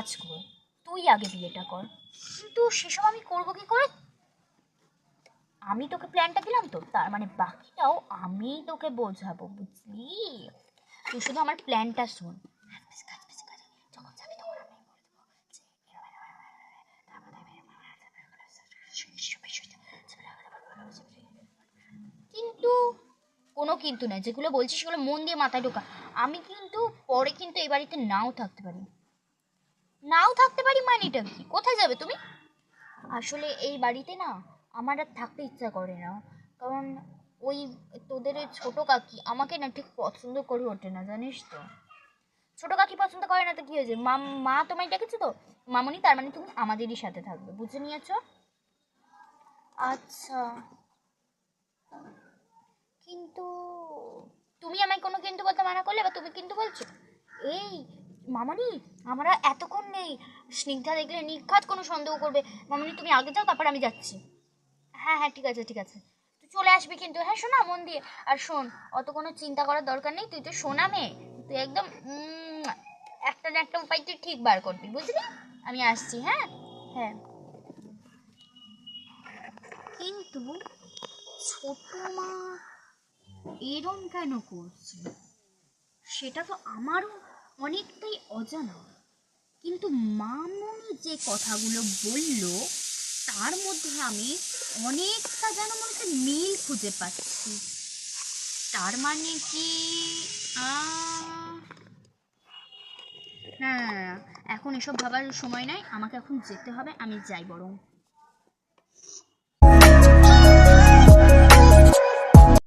কাজ কর, তুই আগে বিয়েটা কর। কিন্তু সেসব আমি করবো কি করে? আমি তোকে প্ল্যানটা দিলাম তো, তার মানে বাকিটাও আমি তোকে বোঝাবো, বুঝলি? তুই শুধু আমার প্ল্যানটা শোন। যখন যাবি তখন আমি বলে দেবো কিন্তু কোনো কিন্তু না, যেগুলো বলছি সেগুলো মন দিয়ে মাথায় ঢোকা। আমি কিন্তু পরে কিন্তু এই বাড়িতে নাও থাকতে পারি। নাও থাকতে পারি মানেটা কি? কোথায় যাবে তুমি? আসলে এই বাড়িতে না আমার আর থাকতে ইচ্ছা করে না, কারণ ওই তোদের ওই ছোট কাকি আমাকে না ঠিক পছন্দ করে ওঠে না, জানিস তো। ছোট কাকি পছন্দ করে না তো কি হয়েছে? মা মা তোমায় ডেকেছে তো মামুনি, তার মানে তুমি আমাদেরই সাথে থাকবে, বুঝে নিয়েছো? আচ্ছা, কিন্তু তুমি আমায় কোনো কিন্তু বলতে মানা করলে, বা তুমি কিন্তু বলছো। এই মামনি, আমরা এতক্ষণ নেই, স্নিগ্ধা দেখলে নির্ঘাত কোনো সন্দেহ করবে। মামনি তুমি আগে যাও, তারপর আমি যাচ্ছি। হ্যাঁ হ্যাঁ, ঠিক আছে ঠিক আছে, তুই চলে আসবি কিন্তু, হ্যাঁ শোনা মন দিয়ে। আর শোন, অত কোনো চিন্তা করার দরকার নেই, তুই তো শোনা মেয়ে, তুই একদম একটা না একটা উপায় তুই ঠিক বার করবি, বুঝলি? আমি আসছি, হ্যাঁ। হ্যাঁ, কিন্তু ছোট মা এরম কেন করছে সেটা তো আমারও অনেকটাই অজানা। কিন্তু মামনি যে কথাগুলো বলল তার মধ্যে আমি অনেকটা যেন মনে হচ্ছে মিল খুঁজে পাচ্ছি। তার মানে কি না না না না, এখন এসব ভাবার সময় নাই, আমাকে এখন যেতে হবে, আমি যাই বরং।